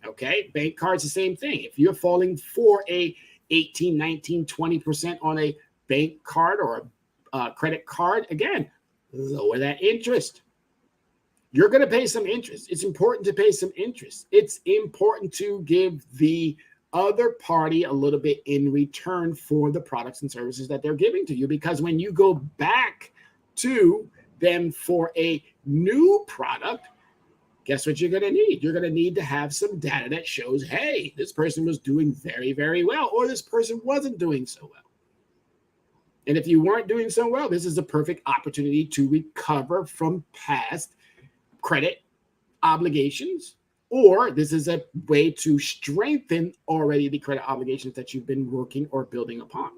Okay, bank cards, the same thing. If you're falling for a 18, 19, 20% on a bank card or a credit card, again, lower that interest. You're going to pay some interest. It's important to pay some interest. It's important to give the other party a little bit in return for the products and services that they're giving to you, because when you go back to them for a new product, guess what you're going to need? You're going to need to have some data that shows, hey, this person was doing very, very well, or this person wasn't doing so well. And if you weren't doing so well, this is a perfect opportunity to recover from past credit obligations, or this is a way to strengthen already the credit obligations that you've been working or building upon.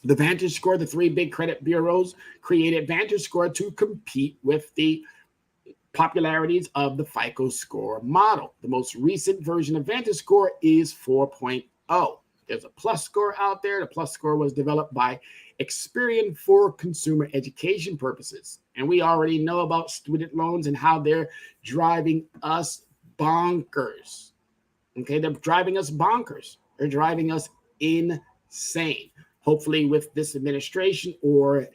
The Vantage Score, the three big credit bureaus created Vantage Score to compete with the popularities of the Fico score model. The most recent version of Vantage Score is 4.0. There's a plus score out there. The plus score was developed by Experian for consumer education purposes. And we already know about student loans and how they're driving us bonkers. Okay, they're driving us bonkers. They're driving us insane. Hopefully with this administration or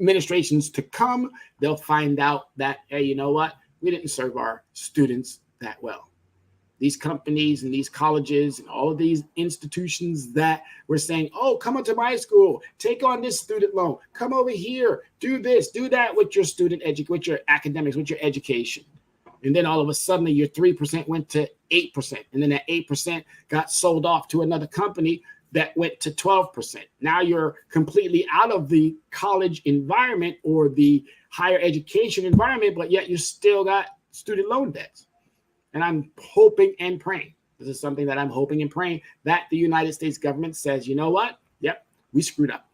administrations to come, they'll find out that, hey, you know what? We didn't serve our students that well. These companies and these colleges and all of these institutions that were saying, oh, come onto my school, take on this student loan, come over here, do this, do that with your with your academics, with your education. And then all of a sudden your 3% went to 8%. And then that 8% got sold off to another company that went to 12%. Now you're completely out of the college environment or the higher education environment, but yet you still got student loan debts. And I'm hoping and praying, this is something that I'm hoping and praying, that the United States government says, you know what? Yep, we screwed up.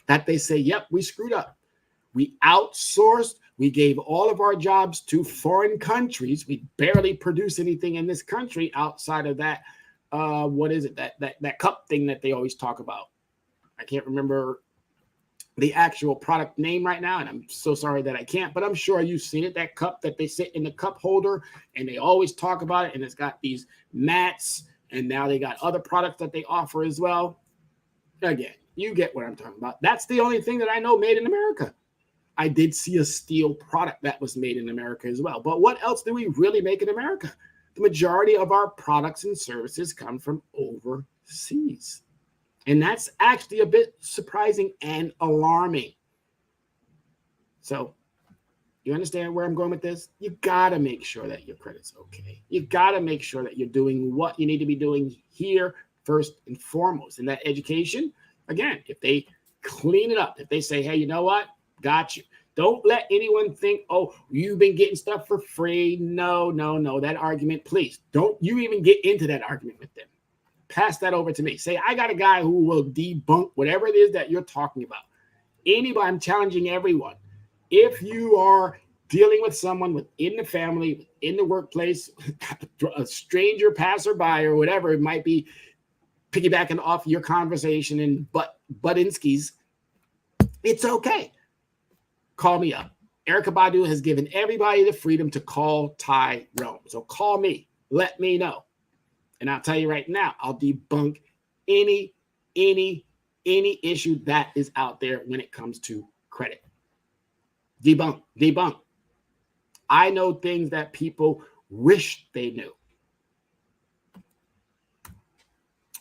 That they say, yep, we screwed up. We outsourced. We gave all of our jobs to foreign countries. We barely produce anything in this country outside of that. What is it? That cup thing that they always talk about. I can't remember the actual product name right now, and I'm so sorry that I can't, but I'm sure you've seen it, that cup that they sit in the cup holder, and they always talk about it, and it's got these mats, and now they got other products that they offer as well. Again, you get what I'm talking about. That's the only thing that I know made in America. I did see a steel product that was made in America as well, but what else do we really make in America? The majority of our products and services come from overseas. And that's actually a bit surprising and alarming. So you understand where I'm going with this? You got to make sure that your credit's okay. You got to make sure that you're doing what you need to be doing here first and foremost. And that education, again, if they clean it up, if they say, hey, you know what? Got you. Don't let anyone think, oh, you've been getting stuff for free. No. That argument, please. Don't you even get into that argument with them. Pass that over to me. Say, I got a guy who will debunk whatever it is that you're talking about. Anybody, I'm challenging everyone. If you are dealing with someone within the family, in the workplace, a stranger, passerby, or whatever it might be, piggybacking off your conversation and Butinskis, it's okay. Call me up. Erykah Badu has given everybody the freedom to call Tyrone. So call me. Let me know. And I'll tell you right now, I'll debunk any issue that is out there when it comes to credit. Debunk. I know things that people wish they knew.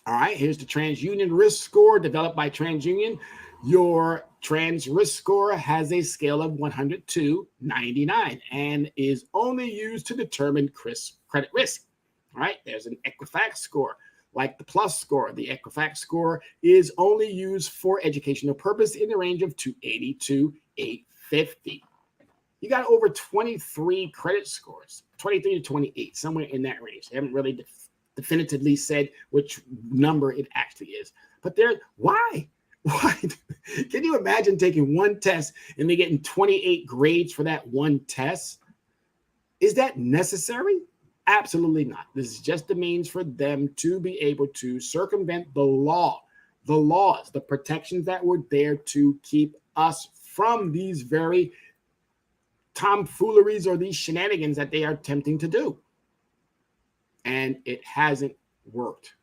All right, here's the TransUnion risk score developed by TransUnion. Your Trans risk score has a scale of 100 to 99 and is only used to determine credit risk. All right, there's an Equifax score like the plus score. The Equifax score is only used for educational purpose in the range of 280 to 850. You got over 23 credit scores, 23 to 28, somewhere in that range. They haven't really definitively said which number it actually is. But why? Why? Can you imagine taking one test and then getting 28 grades for that one test? Is that necessary? Absolutely not. This is just a means for them to be able to circumvent the laws, the protections that were there to keep us from these very tomfooleries or these shenanigans that they are attempting to do. And it hasn't worked.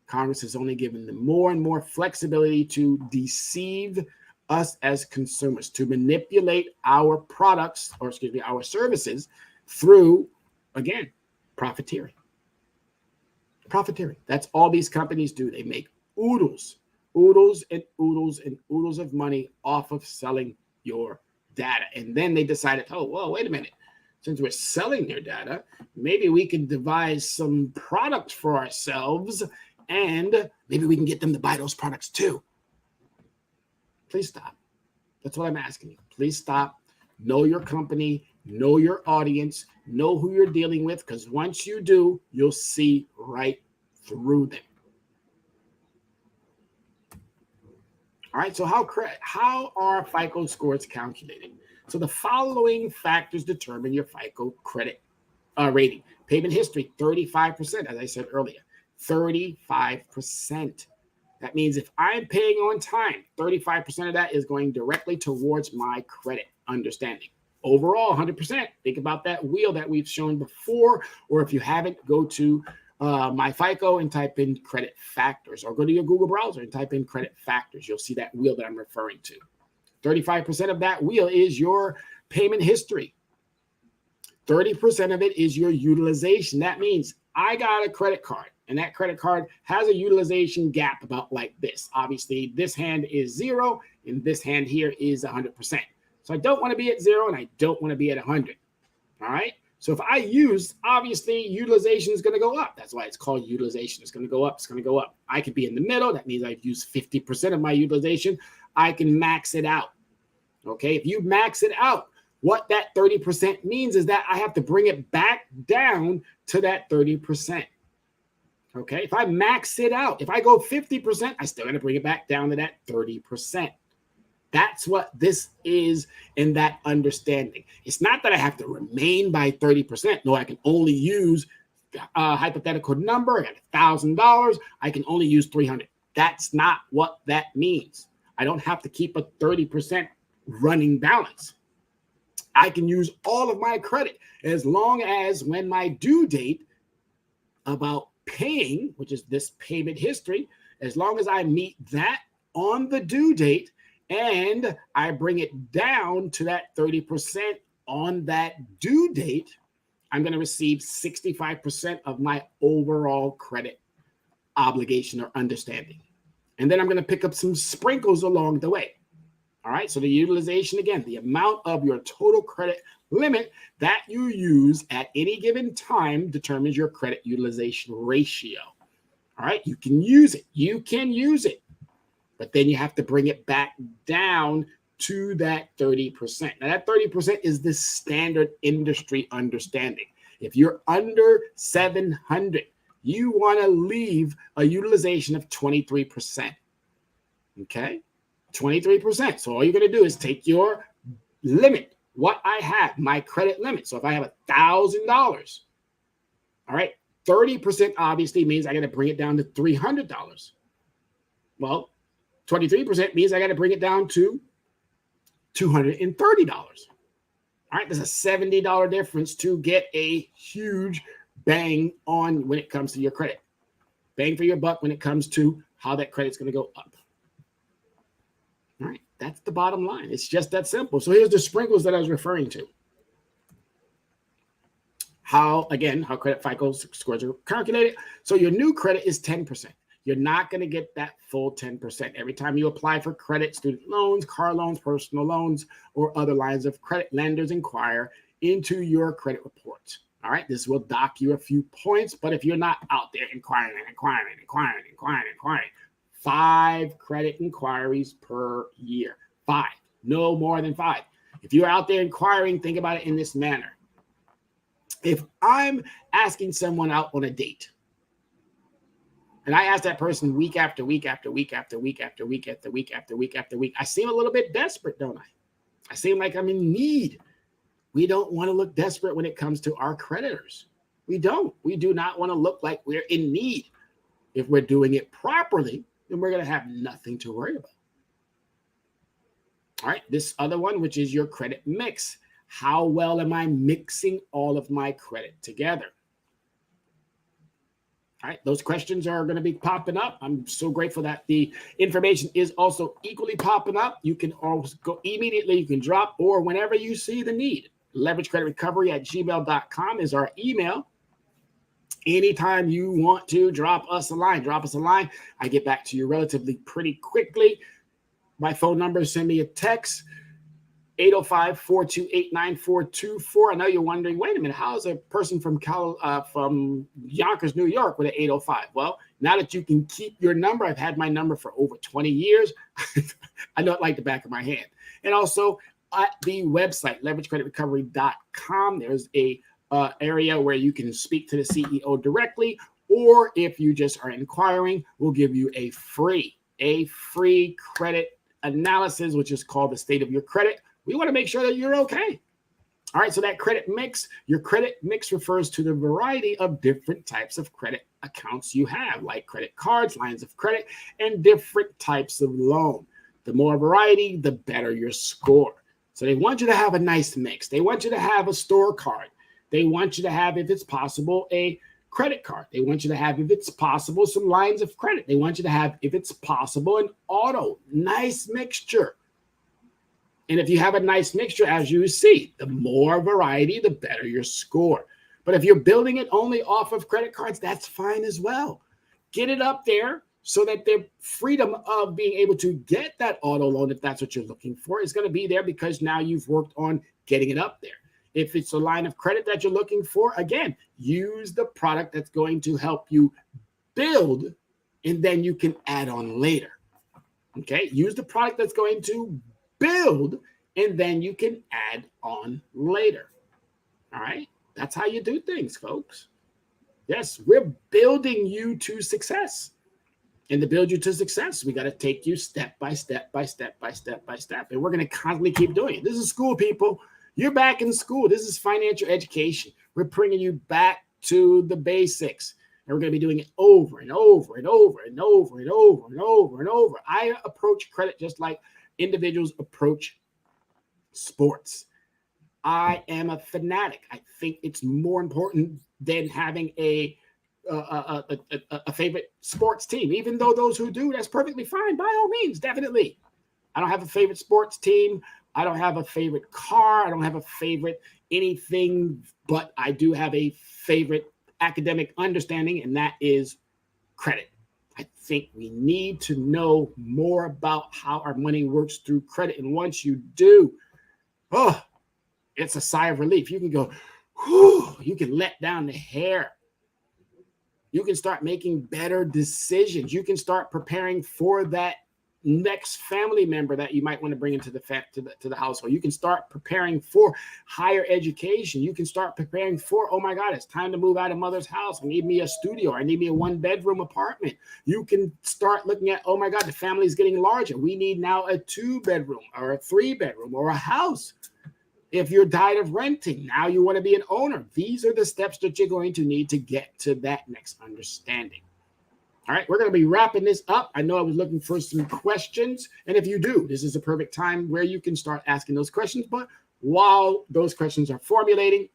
Congress has only given them more and more flexibility to deceive us as consumers, to manipulate our products, or excuse me, our services through, again, profiteering. Profiteering. That's all these companies do. They make oodles and oodles of money off of selling your data. And then they decided, oh, well, wait a minute. Since we're selling their data, maybe we can devise some products for ourselves, and maybe we can get them to buy those products too. Please stop. That's what I'm asking you. Please stop. Know your company, know your audience, know who you're dealing with, because once you do, you'll see right through them. All right, so how are FICO scores calculated? So the following factors determine your FICO credit rating. Payment history, 35%, as I said earlier, 35%. That means if I'm paying on time, 35% of that is going directly towards my credit understanding. Overall, 100%. Think about that wheel that we've shown before, or if you haven't, go to my FICO and type in credit factors, or go to your Google browser and type in credit factors. You'll see that wheel that I'm referring to. 35% of that wheel is your payment history. 30% of it is your utilization. That means I got a credit card, and that credit card has a utilization gap about like this. Obviously, this hand is 0, and this hand here is 100%. So I don't want to be at 0, and I don't want to be at 100. All right? So if I use, obviously, utilization is going to go up. That's why it's called utilization. It's going to go up. It's going to go up. I could be in the middle. That means I've used 50% of my utilization. I can max it out. Okay? If you max it out, what that 30% means is that I have to bring it back down to that 30%. Okay? If I max it out, if I go 50%, I still got to bring it back down to that 30%. That's what this is in that understanding. It's not that I have to remain by 30%. No, I can only use a hypothetical number. I got $1,000. I can only use $300. That's not what that means. I don't have to keep a 30% running balance. I can use all of my credit as long as when my due date about paying, which is this payment history, as long as I meet that on the due date, and I bring it down to that 30% on that due date, I'm going to receive 65% of my overall credit obligation or understanding. And then I'm going to pick up some sprinkles along the way. All right. So the utilization, again, the amount of your total credit limit that you use at any given time determines your credit utilization ratio. All right. You can use it. You can use it. But then you have to bring it back down to that 30%. Now, that 30% is the standard industry understanding. If you're under 700, you want to leave a utilization of 23%. Okay? 23%. So all you're going to do is take your limit, what I have, my credit limit. So if I have $1,000, all right, 30% obviously means I got to bring it down to $300. Well, 23% means I got to bring it down to $230. All right, there's a $70 difference to get a huge bang on when it comes to your credit. Bang for your buck when it comes to how that credit's going to go up. All right, that's the bottom line. It's just that simple. So here's the sprinkles that I was referring to. How credit FICO scores are calculated. So your new credit is 10%. You're not going to get that full 10%. Every time you apply for credit, student loans, car loans, personal loans, or other lines of credit, lenders inquire into your credit reports. All right, this will dock you a few points, but if you're not out there inquiring, 5 credit inquiries per year. 5, no more than 5. If you're out there inquiring, think about it in this manner. If I'm asking someone out on a date, and I ask that person week after week after week after week after week after week after week after week, I seem a little bit desperate, don't I? I seem like I'm in need. We don't want to look desperate when it comes to our creditors. We don't. We do not want to look like we're in need. If we're doing it properly, then we're going to have nothing to worry about. All right, this other one, which is your credit mix. How well am I mixing all of my credit together? All right, those questions are going to be popping up. I'm so grateful that the information is also equally popping up. You can always go immediately, you can drop, or whenever you see the need. LeverageCreditRecovery@gmail.com is our email. Anytime you want to drop us a line. I get back to you relatively pretty quickly. My phone number, send me a text, 805-428-9424. I know you're wondering, wait a minute, how is a person from Yonkers, New York with an 805? Well, now that you can keep your number, I've had my number for over 20 years. I know it like the back of my hand. And also at the website, leveragecreditrecovery.com, there's a area where you can speak to the CEO directly, or if you just are inquiring, we'll give you a free credit analysis, which is called the state of your credit. We want to make sure that you're okay. All right, so that credit mix, your credit mix refers to the variety of different types of credit accounts you have, like credit cards, lines of credit, and different types of loan. The more variety, the better your score. So they want you to have a nice mix. They want you to have a store card. They want you to have, if it's possible, a credit card. They want you to have, if it's possible, some lines of credit. They want you to have, if it's possible, an auto. Nice mixture. And if you have a nice mixture, as you see, the more variety, the better your score. But if you're building it only off of credit cards, that's fine as well. Get it up there so that the freedom of being able to get that auto loan, if that's what you're looking for, is going to be there because now you've worked on getting it up there. If it's a line of credit that you're looking for, again, use the product that's going to help you build, and then you can add on later. Okay? Use the product that's going to build, and then you can add on later. All right? That's how you do things, folks. Yes, we're building you to success. And to build you to success, we got to take you step by step by step by step by step. And we're going to constantly keep doing it. This is school, people. You're back in school. This is financial education. We're bringing you back to the basics. And we're going to be doing it over and over and over and over and over and over and over. I approach credit just like individuals approach sports. I am a fanatic. I think it's more important than having a favorite sports team. Even though those who do, that's perfectly fine. By all means, definitely. I don't have a favorite sports team. I don't have a favorite car. I don't have a favorite anything, but I do have a favorite academic understanding, and that is credit. I think we need to know more about how our money works through credit. And once you do, it's a sigh of relief. You can go, whew, you can let down the hair. You can start making better decisions. You can start preparing for that next family member that you might want to bring into the household. You can start preparing for higher education. You can start preparing for, oh my God, it's time to move out of mother's house. I need me a studio. I need me a 1-bedroom apartment. You can start looking at, oh my God, the family is getting larger. We need now a 2-bedroom or a 3-bedroom or a house. If you're tired of renting, now you want to be an owner. These are the steps that you're going to need to get to that next understanding. All right, we're going to be wrapping this up. I know I was looking for some questions. And if you do, this is a perfect time where you can start asking those questions. But while those questions are formulating,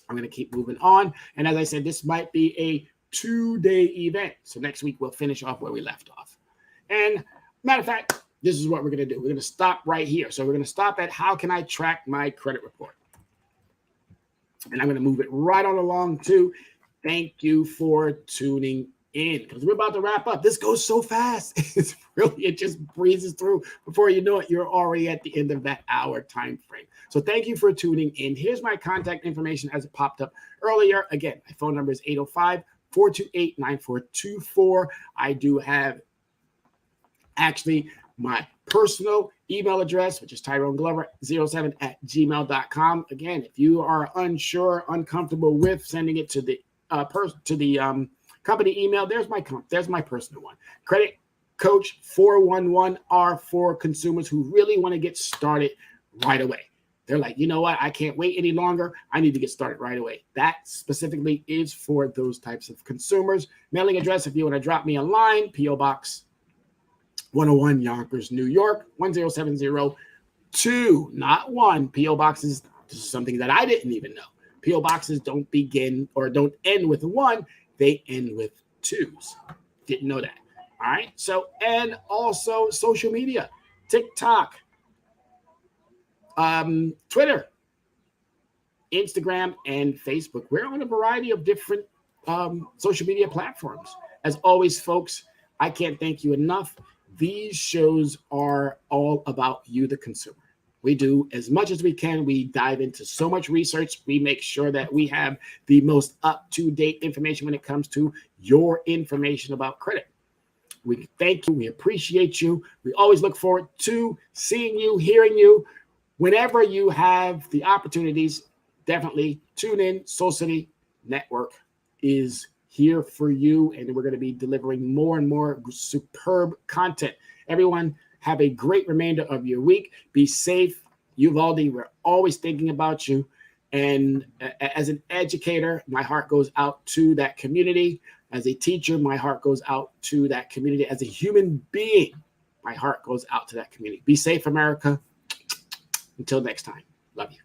I'm going to keep moving on. And as I said, this might be a 2-day event. So next week, we'll finish off where we left off. And matter of fact, this is what we're going to do. We're going to stop right here. So we're going to stop at how can I track my credit report? And I'm going to move it right on along to thank you for tuning in, because we're about to wrap up. This goes so fast. It just breezes through. Before you know it, you're already at the end of that hour time frame. So thank you for tuning in. Here's my contact information as it popped up earlier. Again, my phone number is 805-428-9424. I do have actually my personal email address, which is Tyrone Glover 07@gmail.com. Again, if you are unsure, uncomfortable with sending it to the company email, there's my personal one. Credit Coach 411 are for consumers who really want to get started right away. They're like, you know what? I can't wait any longer. I need to get started right away. That specifically is for those types of consumers. Mailing address, if you want to drop me a line, P.O. Box 101, Yonkers, New York, 10702. Not one. P.O. Boxes, this is something that I didn't even know. P.O. Boxes don't begin or don't end with one. They end with twos. Didn't know that. All right. So, and also social media, TikTok, Twitter, Instagram, and Facebook. We're on a variety of different social media platforms. As always, folks, I can't thank you enough. These shows are all about you, the consumer. We do as much as we can. We dive into so much research. We make sure that we have the most up-to-date information when it comes to your information about credit. We thank you. We appreciate you. We always look forward to seeing you, hearing you. Whenever you have the opportunities, definitely tune in. Soul City Network is here for you, and we're going to be delivering more and more superb content. Everyone, have a great remainder of your week. Be safe. Uvalde, we're always thinking about you. And as an educator, my heart goes out to that community. As a teacher, my heart goes out to that community. As a human being, my heart goes out to that community. Be safe, America. Until next time, love you.